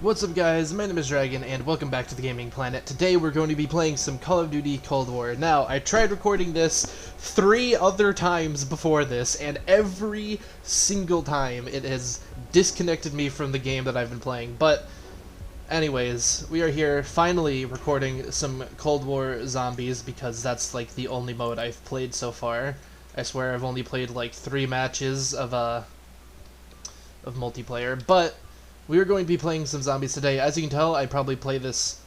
What's up guys, my name is Dragon and welcome back to the Gaming Planet. Today we're going to be playing some Call of Duty Cold War. Now, I tried recording this 3 other times before this, and every single time it has disconnected me from the game that I've been playing. But anyways, we are here finally recording some Cold War zombies because that's like the only mode I've played so far. I swear I've only played like 3 matches of multiplayer, but we are going to be playing some zombies today. As you can tell, I probably play this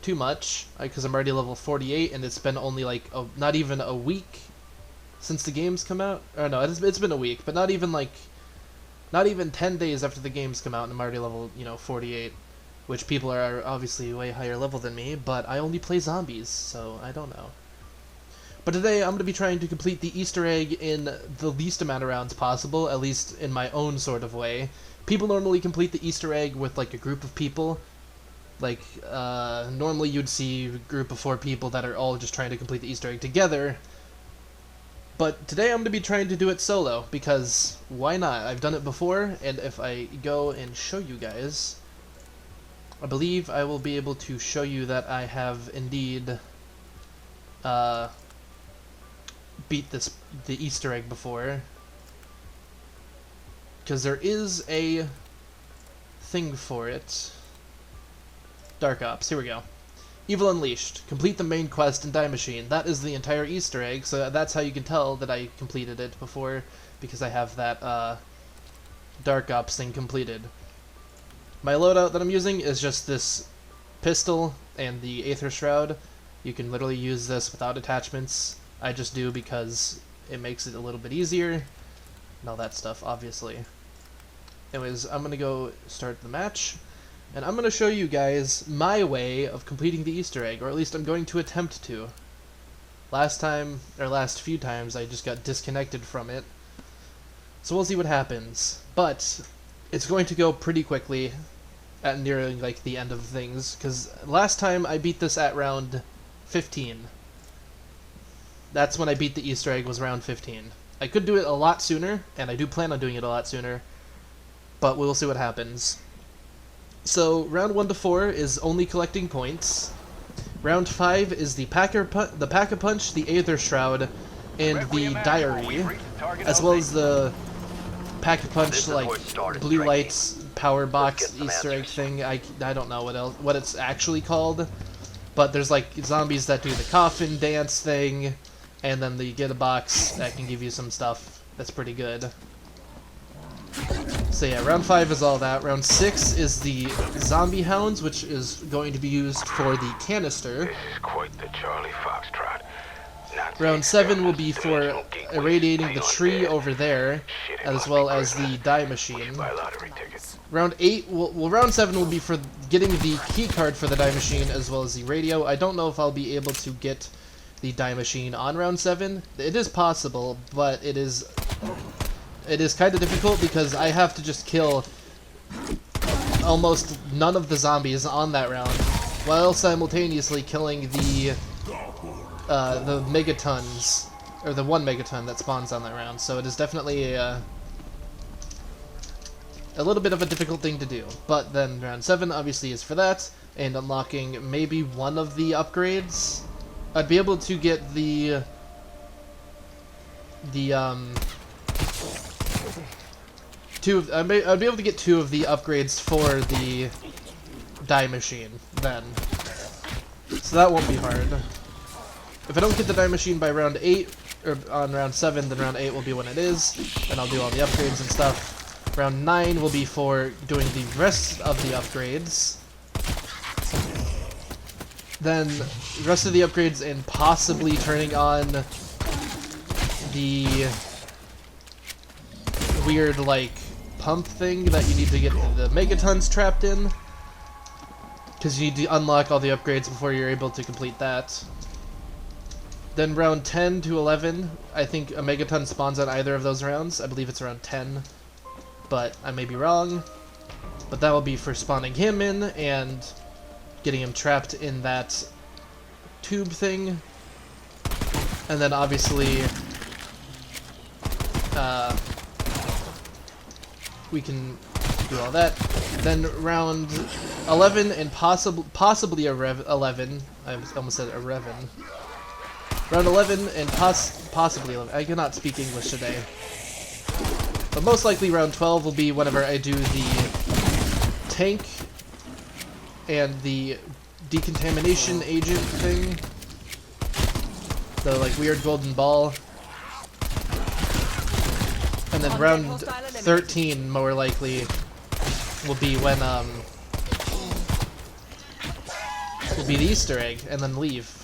too much, because I'm already level 48, and it's been only like, not even a week since the game's come out. Or no, it's been a week, but not even 10 days after the game's come out, and I'm already level, 48. Which people are obviously way higher level than me, but I only play zombies, so I don't know. But today, I'm going to be trying to complete the Easter egg in the least amount of rounds possible, at least in my own sort of way. People normally complete the Easter egg with, like, a group of people. Like, normally you'd see a group of 4 people that are all just trying to complete the Easter egg together. But today I'm going to be trying to do it solo, because why not? I've done it before, and if I go and show you guys, I believe I will be able to show you that I have indeed beat the Easter egg before. Because there is a thing for it. Dark Ops, here we go. Evil Unleashed. Complete the main quest in Die Machine. That is the entire Easter egg, so that's how you can tell that I completed it before, because I have that Dark Ops thing completed. My loadout that I'm using is just this pistol and the Aether Shroud. You can literally use this without attachments. I just do because it makes it a little bit easier, and all that stuff, obviously. Anyways, I'm going to go start the match, and I'm going to show you guys my way of completing the Easter egg, or at least I'm going to attempt to. Last few times, I just got disconnected from it, so we'll see what happens. But it's going to go pretty quickly at nearing like the end of things, because last time I beat this at round 15. That's when I beat the Easter egg, was round 15. I could do it a lot sooner, and I do plan on doing it a lot sooner, but we'll see what happens. So, round 1 to 4 is only collecting points. Round 5 is the Pack-a-Punch, the Aether Shroud, and the Diary, as well as the Pack-a-Punch, like, Blue Lights Power Box Easter egg thing. I don't know what it's actually called, but there's, like, zombies that do the coffin dance thing, and then you get a box that can give you some stuff that's pretty good. So yeah, round 5 is all that. Round 6 is the Zombie Hounds, which is going to be used for the canister. This is quite the Charlie Foxtrot. Round 7 will be for irradiating the tree over there, as well as the Die Machine. Round 8 round 7 will be for getting the key card for the Die Machine, as well as the radio. I don't know if I'll be able to get the Die Machine on round 7. It is possible, but it is kind of difficult because I have to just kill almost none of the zombies on that round, while simultaneously killing the megatons, or the 1 megaton that spawns on that round. So it is definitely a little bit of a difficult thing to do. But then round 7 obviously is for that, and unlocking maybe one of the upgrades. I'd be able to get I'd be able to get 2 of the upgrades for the Die Machine then. So that won't be hard. If I don't get the Die Machine by round 8, or on round 7, then round 8 will be when it is, and I'll do all the upgrades and stuff. Round 9 will be for doing the rest of the upgrades. Then, the rest of the upgrades and possibly turning on the weird, like, pump thing that you need to get the megatons trapped in, because you need to unlock all the upgrades before you're able to complete that. Then round 10 to 11, I think a megaton spawns on either of those rounds. I believe it's around 10, but I may be wrong. But that will be for spawning him in and getting him trapped in that tube thing. And then obviously we can do all that. Then round 11 and possibly a 11. I almost said a Revan. Round 11 and possibly 11. I cannot speak English today. But most likely round 12 will be whenever I do the tank and the decontamination agent thing. The like weird golden ball. And then round 13 more likely will be when will be the Easter egg and then leave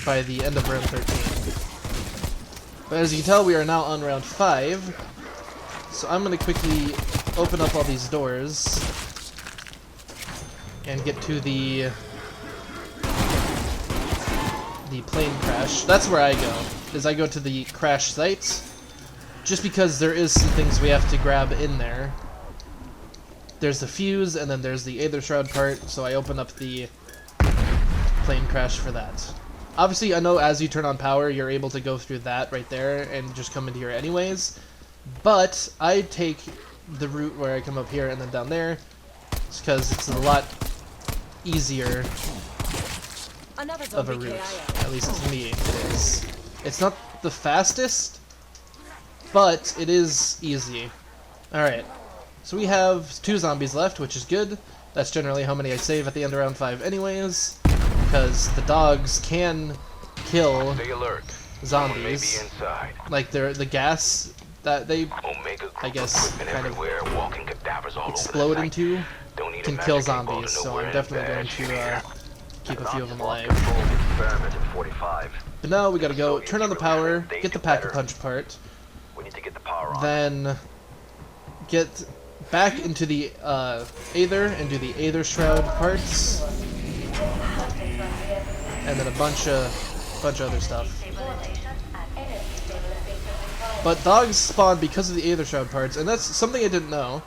by the end of round 13. But as you can tell, we are now on round 5. So I'm going to quickly open up all these doors and get to the plane crash. That's where I go, is I go to the crash site, just because there is some things we have to grab in there. There's the fuse, and then there's the Aether Shroud part, so I open up the plane crash for that. Obviously, I know as you turn on power, you're able to go through that right there and just come into here anyways, but I take the route where I come up here and then down there, because it's a lot easier of a route. At least to me, it is. It's not the fastest, but it is easy. Alright, so we have 2 zombies left, which is good. That's generally how many I save at the end of round 5 anyways, because the dogs can kill zombies. Like the gas that they, I guess, kind of explode into can kill zombies, so I'm definitely going to keep a few of them alive. But now we gotta go turn on the power, get the Pack-a-Punch part, then get back into the Aether and do the Aether Shroud parts, and then a bunch of other stuff. But dogs spawn because of the Aether Shroud parts, and that's something I didn't know,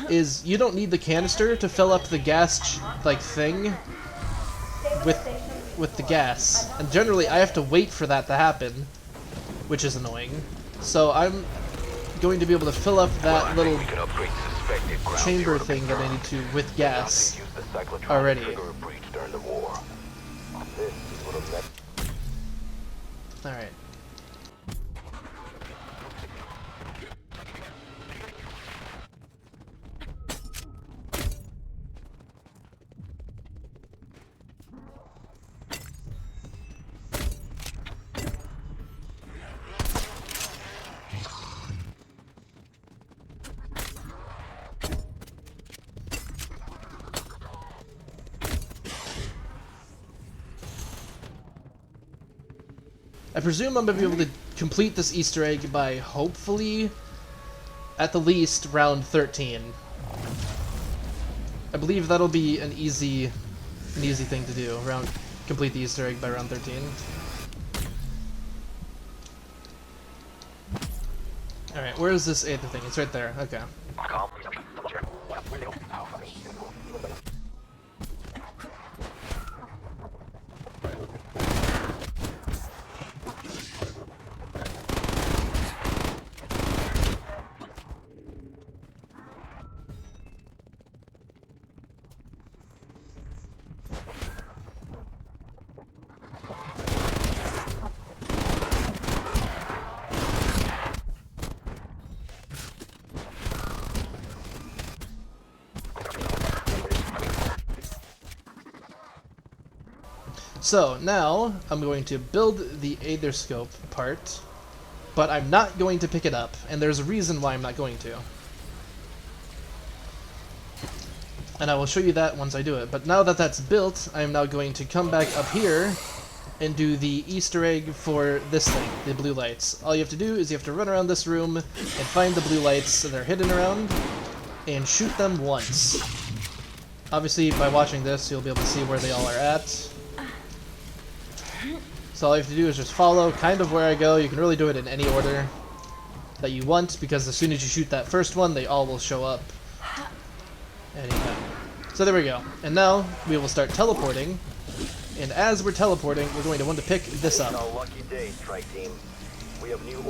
is you don't need the canister to fill up the gas like thing with the gas, and generally I have to wait for that to happen, which is annoying. So I'm going to be able to fill up that little chamber thing that I need to with gas already. Alright. I presume I'm going to be able to complete this Easter egg by, hopefully, at the least, round 13. I believe that'll be an easy thing to do, complete the Easter egg by round 13. Alright, where is this Aether thing? It's right there, okay. So now I'm going to build the Aether Scope part, but I'm not going to pick it up, and there's a reason why I'm not going to. And I will show you that once I do it. But now that that's built, I am now going to come back up here and do the Easter egg for this thing, the blue lights. All you have to do is you have to run around this room and find the blue lights that are hidden around and shoot them once. Obviously, by watching this, you'll be able to see where they all are at. So all you have to do is just follow kind of where I go. You can really do it in any order that you want, because as soon as you shoot that first one, they all will show up anytime. So there we go. And now we will start teleporting. And as we're teleporting, we're going to want to pick this up.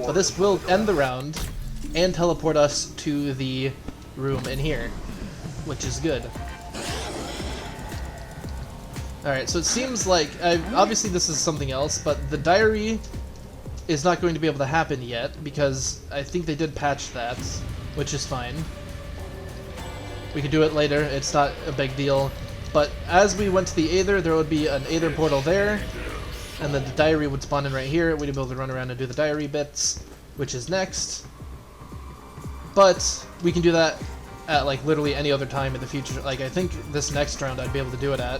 So this will end the round and teleport us to the room in here, which is good. Alright, so it seems like, obviously this is something else, but the diary is not going to be able to happen yet, because I think they did patch that, which is fine. We could do it later, it's not a big deal. But as we went to the Aether, there would be an Aether portal there, and then the diary would spawn in right here. We'd be able to run around and do the diary bits, which is next. But we can do that at like literally any other time in the future. Like I think this next round I'd be able to do it at,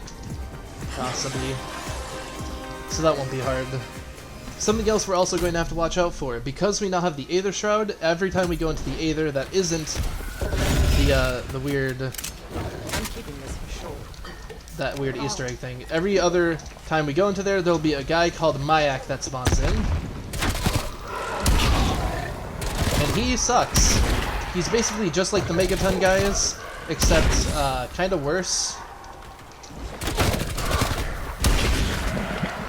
possibly. So that won't be hard. Something else we're also going to have to watch out for, because we now have the Aether Shroud. Every time we go into the Aether, that isn't the weird. I'm keeping this for sure. That weird Easter egg thing. Every other time we go into there, there'll be a guy called Mayak that spawns in. And he sucks. He's basically just like the Megaton guys, except kind of worse.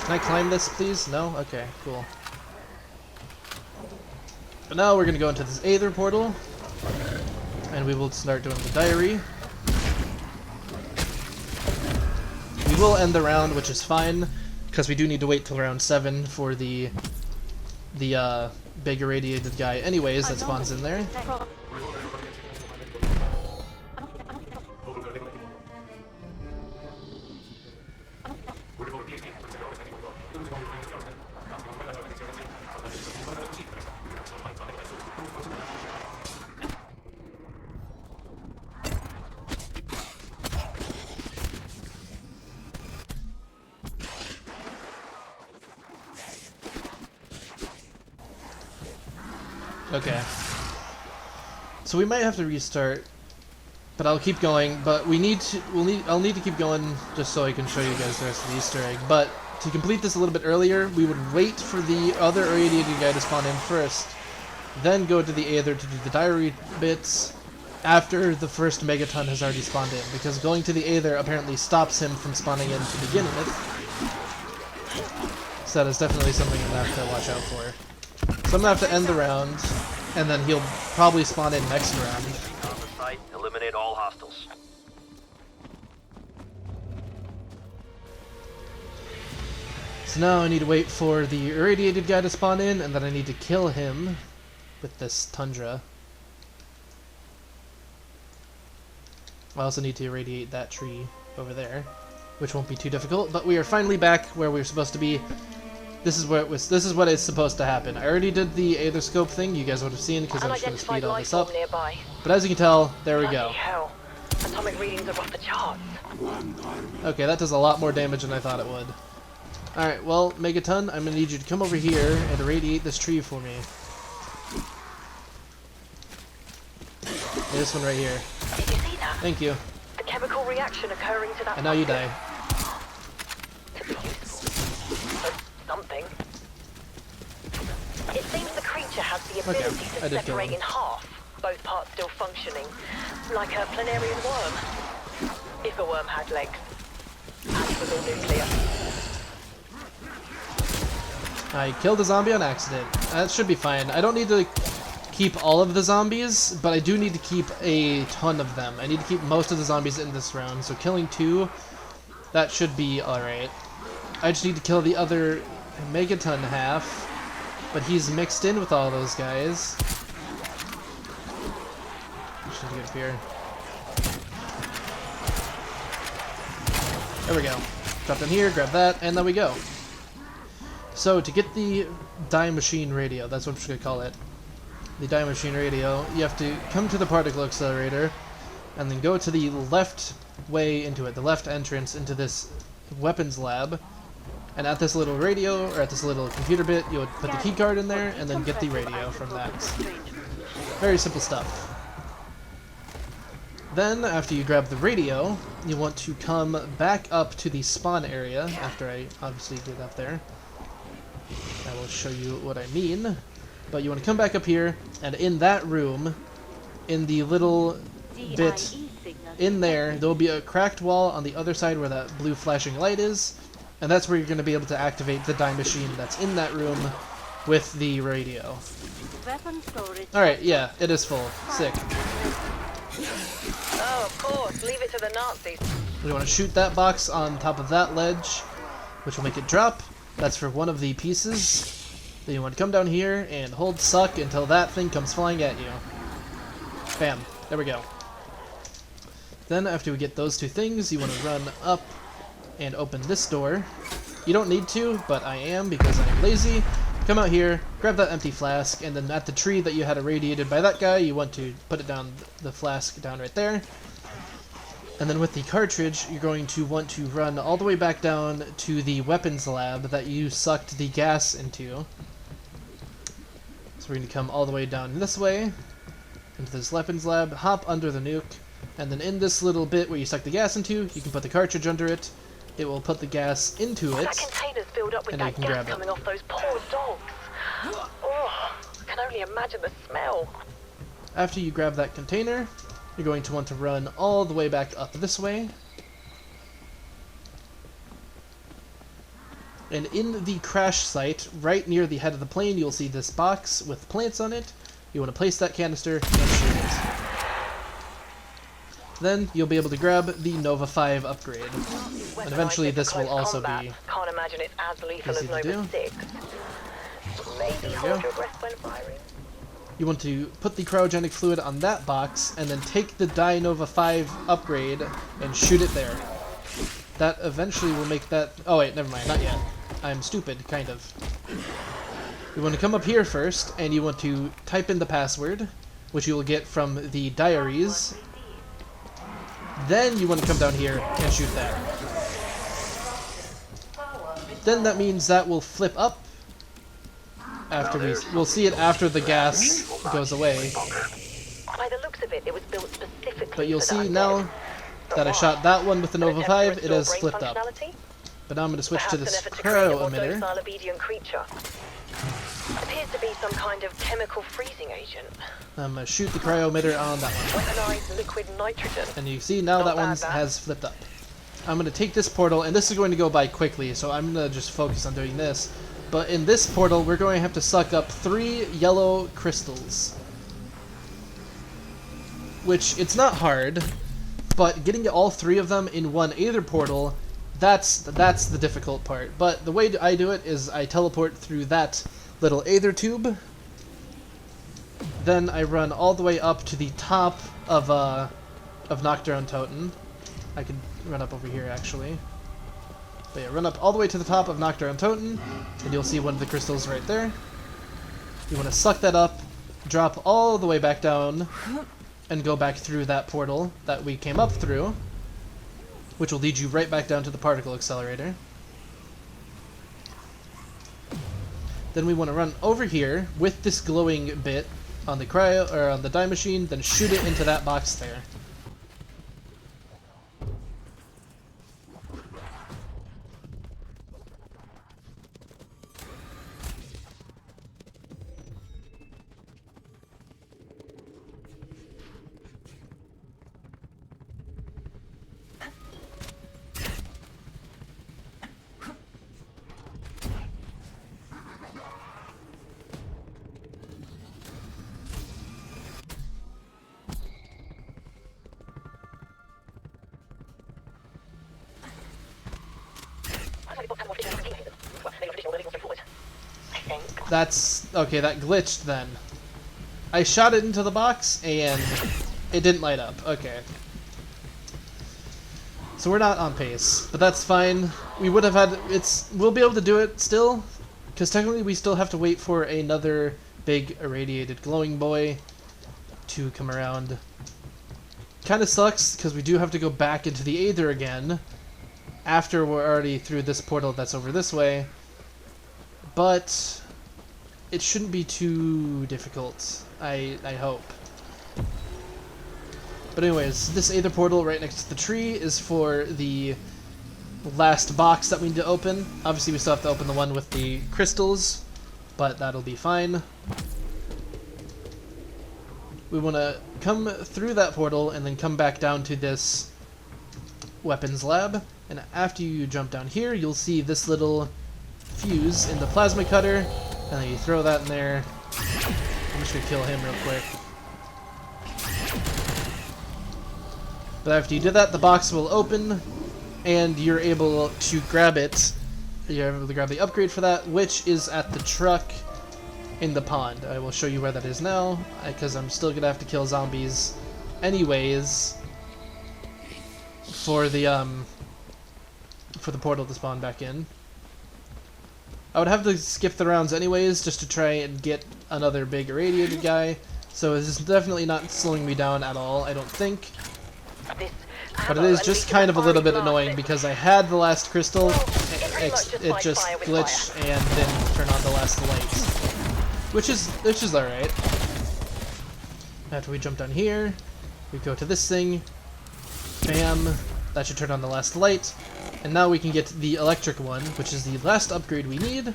Can I climb this, please? No? Okay, cool. But now we're going to go into this Aether portal, and we will start doing the diary. We will end the round, which is fine, because we do need to wait till round 7 for the big irradiated guy anyways that spawns in there. Okay. So we might have to restart, but I'll keep going. But I'll need to keep going just so I can show you guys the rest of the Easter egg. But to complete this a little bit earlier, we would wait for the other irradiated guy to spawn in first, then go to the Aether to do the diary bits after the first Megaton has already spawned in, because going to the Aether apparently stops him from spawning in to begin with. So that is definitely something I'm gonna have to watch out for. So I'm gonna have to end the round, and then he'll probably spawn in next round. On the site, eliminate all hostiles. So now I need to wait for the irradiated guy to spawn in, and then I need to kill him with this Tundra. I also need to irradiate that tree over there, which won't be too difficult, but we are finally back where we're supposed to be. This is where this is what is supposed to happen. I already did the Aether scope thing, you guys would have seen, because I'm just going to speed all this up. Nearby. But as you can tell, there we go. Bloody hell. Atomic readings are off the charts. Okay, that does a lot more damage than I thought it would. Alright, well, Megaton, I'm going to need you to come over here and irradiate this tree for me. This one right here. Did you see that? Thank you. The chemical reaction occurring to that. And now you die. Could be useful for something. It seems the creature has the ability I to did kill separate him. in half, both parts still functioning, like a planarian worm. If a worm had legs. And was all nuclear. I killed a zombie on accident. That should be fine. I don't need to keep all of the zombies, but I do need to keep a ton of them. I need to keep most of the zombies in this round, so killing 2, that should be alright. I just need to kill the other Megaton half, but he's mixed in with all those guys. Just need to get up here. There we go. Drop in here, grab that, and there we go. So, to get the Die Machine radio, that's what I'm just going to call it, the Die Machine radio, you have to come to the particle accelerator, and then go to the left way into it, the left entrance into this weapons lab, and at this little radio, or at this little computer bit, you would put the keycard in there, and then get the radio from that. Very simple stuff. Then, after you grab the radio, you want to come back up to the spawn area, after I obviously get up there. I will show you what I mean. But you want to come back up here, and in that room, in the little bit in there, there will be a cracked wall on the other side where that blue flashing light is, and that's where you're going to be able to activate the Die Machine that's in that room with the radio. Alright, yeah, it is full. Sick. Oh, of course. Leave it to the Nazis. We want to shoot that box on top of that ledge, which will make it drop. That's for one of the pieces. Then you want to come down here and hold suck until that thing comes flying at you. Bam. There we go. Then after we get those two things, you want to run up and open this door. You don't need to, but I am because I'm lazy. Come out here, grab that empty flask, and then at the tree that you had irradiated by that guy, you want to put it down, the flask down right there. And then with the cartridge, you're going to want to run all the way back down to the weapons lab that you sucked the gas into. So we're going to come all the way down this way, into this weapons lab, hop under the nuke, and then in this little bit where you suck the gas into, you can put the cartridge under it. It will put the gas into it, That container's filled up with and you that can gas grab it. coming off those poor dogs. Oh, I can only imagine the smell. After you grab that container, you're going to want to run all the way back up this way. And in the crash site, right near the head of the plane, you'll see this box with plants on it. You want to place that canister and shoot it. Then you'll be able to grab the Nova 5 upgrade. And eventually this will also be Can't imagine it's as lethal easy as to Nova do. 6. Maybe There we hold go. your breath when firing. You want to put the cryogenic fluid on that box, and then take the Nova 5 upgrade and shoot it there. That eventually will make that... Oh wait, never mind, not yet. I'm stupid, kind of. You want to come up here first, and you want to type in the password, which you will get from the diaries. Then you want to come down here and shoot that. Then that means that will flip up. After we'll see it after the gas goes away. By the looks of it, it was built specifically But you'll for see that now end. that I shot that one with the Nova 5, it has Brain flipped up. functionality? But now I'm going to switch to Perhaps this an effort to create a more cryo docile, emitter. obedient creature. Appears to be some kind of chemical freezing agent. I'm going to shoot the cryo emitter on that one. Weaponized liquid nitrogen. And you see now Not that bad, one that. has flipped up. I'm going to take this portal, and this is going to go by quickly, so I'm going to just focus on doing this. But in this portal, we're going to have to suck up 3 yellow crystals. Which, it's not hard, but getting all 3 of them in one Aether portal, that's the difficult part. But the way I do it is I teleport through that little Aether tube. Then I run all the way up to the top of Nocturne Totem. I could run up over here, actually. But yeah, run up all the way to the top of Nocturne Totem, and you'll see one of the crystals right there. You want to suck that up, drop all the way back down, and go back through that portal that we came up through, which will lead you right back down to the particle accelerator. Then we want to run over here with this glowing bit on the on the dye machine, then shoot it into that box there. That's... okay, that glitched then. I shot it into the box, and it didn't light up. Okay. So we're not on pace, but that's fine. We would have had... we'll be able to do it still, because technically we still have to wait for another big irradiated glowing boy to come around. Kinda sucks, because we do have to go back into the Aether again, after we're already through this portal that's over this way. But it shouldn't be too difficult, I hope. But anyways, this Aether portal right next to the tree is for the last box that we need to open. Obviously we still have to open the one with the crystals, but that'll be fine. We want to come through that portal and then come back down to this weapons lab. And after you jump down here, you'll see this little fuse in the plasma cutter, and then you throw that in there. I'm just gonna kill him real quick. But after you do that, the box will open, and you're able to grab it. You're able to grab the upgrade for that, which is at the truck in the pond. I will show you where that is now, because I'm still gonna have to kill zombies anyways for the portal to spawn back in. I would have to skip the rounds anyways just to try and get another big irradiated guy, so this is definitely not slowing me down at all, I don't think. But it is just kind of a little bit annoying because I had the last crystal, it just glitched and didn't turn on the last light. Which is alright. After we jump down here, we go to this thing, bam, that should turn on the last light, and now we can get the electric one, which is the last upgrade we need,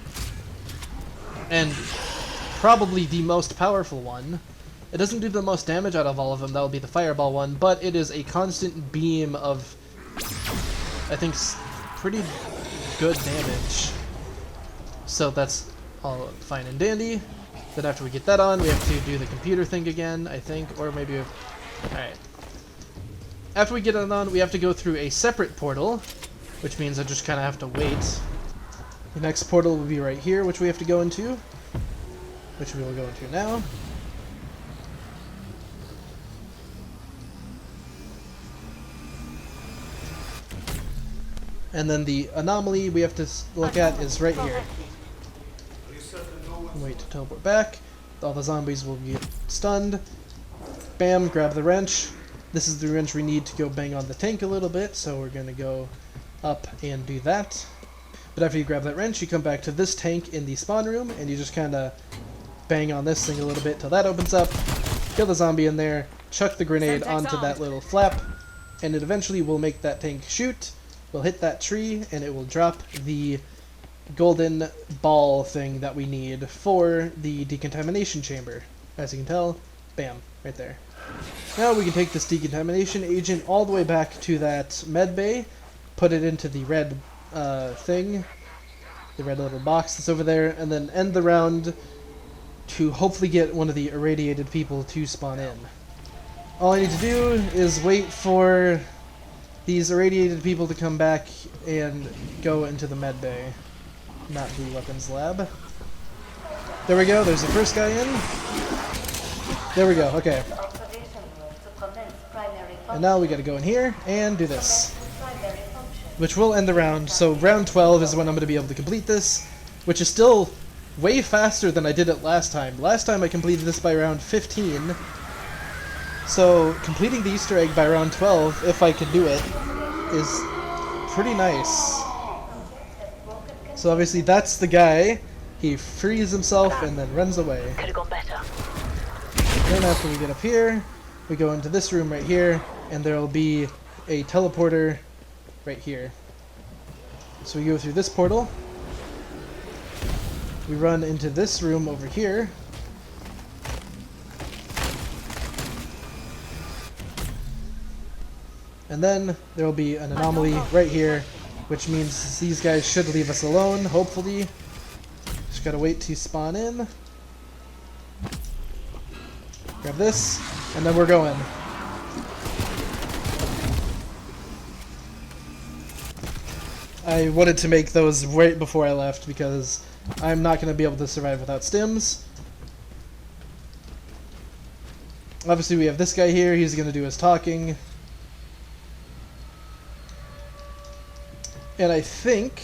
and probably the most powerful one. It doesn't do the most damage out of all of them, that will be the fireball one, but it is a constant beam of, I think, pretty good damage. So that's all fine and dandy. Then after we get that on, we have to do the computer thing again, I think, or maybe we have... Alright. After we get it on, we have to go through a separate portal, which means I just kind of have to wait. The next portal will be right here, which we have to go into, which we will go into now. And then the anomaly we have to look at is right here. Wait to teleport back. All the zombies will get stunned. Bam, grab the wrench. This is the wrench we need to go bang on the tank a little bit, so we're going to go up and do that. But after you grab that wrench, you come back to this tank in the spawn room, and you just kind of bang on this thing a little bit till that opens up. Kill the zombie in there, chuck the grenade onto that little flap, and it eventually will make that tank shoot. We'll hit that tree, and it will drop the golden ball thing that we need for the decontamination chamber. As you can tell, bam, right there. Now we can take this decontamination agent all the way back to that med bay, put it into the red thing, the red little box that's over there, and then end the round to hopefully get one of the irradiated people to spawn in. All I need to do is wait for these irradiated people to come back and go into the med bay. Not the weapons lab. There we go, there's the first guy in. There we go, okay. And now we gotta go in here and do this. Which will end the round, so round 12 is when I'm gonna be able to complete this, which is still way faster than I did it last time. Last time I completed this by round 15. So completing the Easter egg by round 12, if I could do it, is pretty nice. So obviously that's the guy. He frees himself and then runs away. Could have gone better. Then after we get up here, we go into this room right here, and there will be a teleporter right here. So we go through this portal. We run into this room over here. And then there will be an anomaly right here, which means these guys should leave us alone, hopefully. Just gotta wait to spawn in. Grab this, and then we're going. I wanted to make those right before I left because I'm not going to be able to survive without stims. Obviously we have this guy here, he's going to do his talking. And I think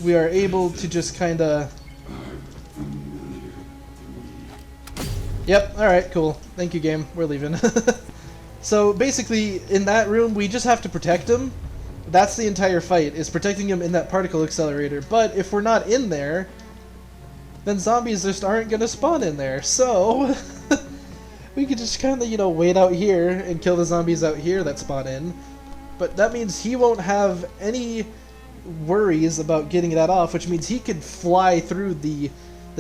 we are able to just kind of... Yep, alright, cool. Thank you, game. We're leaving. So basically, in that room, we just have to protect him. That's the entire fight, is protecting him in that particle accelerator. But if we're not in there, then zombies just aren't going to spawn in there. So we could just kind of, you know, wait out here and kill the zombies out here that spawn in. But that means he won't have any worries about getting that off, which means he could fly through the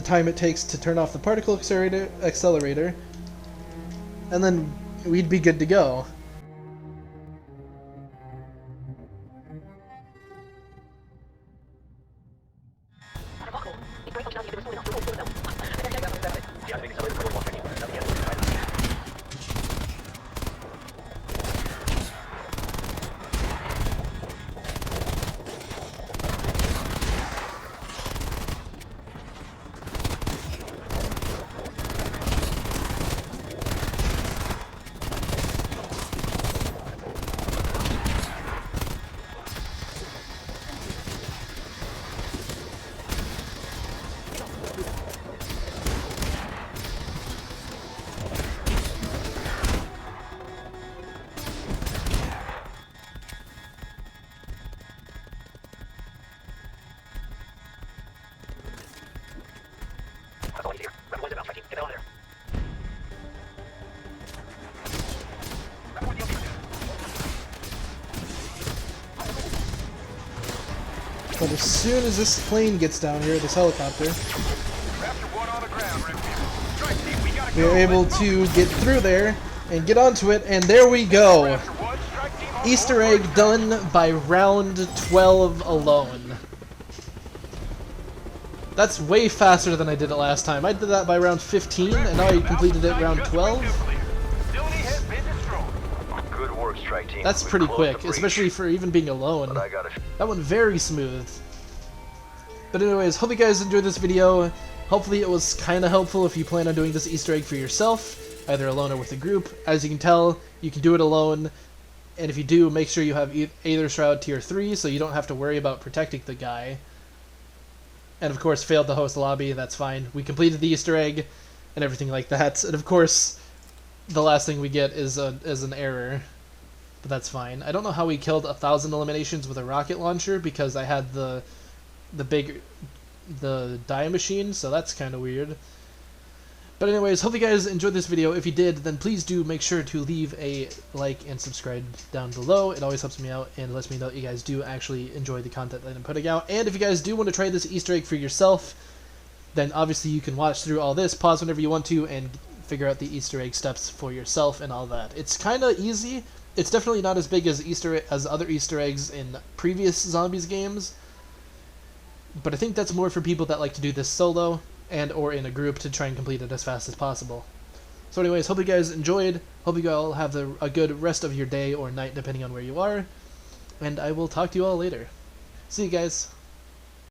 time it takes to turn off the particle accelerator, and then we'd be good to go. But as soon as this plane gets down here, this helicopter, we are able to get through there and get onto it, and there we go! Easter egg done by round 12 alone. That's way faster than I did it last time. I did that by round 15, and now I completed it round 12. Good work, strike team. That's We pretty closed quick, the breach, especially for even being alone. but I gotta That went very smooth. But anyways, hope you guys enjoyed this video. Hopefully it was kind of helpful if you plan on doing this Easter egg for yourself, either alone or with a group. As you can tell, you can do it alone, and if you do, make sure you have Aether Shroud Tier 3 so you don't have to worry about protecting the guy. And of course, failed to host the lobby, that's fine. We completed the Easter egg and everything like that. And of course, the last thing we get is an error. But that's fine. I don't know how we killed 1,000 eliminations with a rocket launcher because I had the die machine, so that's kind of weird. But anyways, hope you guys enjoyed this video. If you did, then please do make sure to leave a like and subscribe down below. It always helps me out and lets me know that you guys do actually enjoy the content that I'm putting out. And if you guys do want to try this Easter egg for yourself, then obviously you can watch through all this, pause whenever you want to, and figure out the Easter egg steps for yourself and all that. It's kind of easy. It's definitely not as big as other Easter eggs in previous Zombies games, but I think that's more for people that like to do this solo and or in a group to try and complete it as fast as possible. So anyways, hope you guys enjoyed. Hope you all have a good rest of your day or night depending on where you are. And I will talk to you all later. See you guys.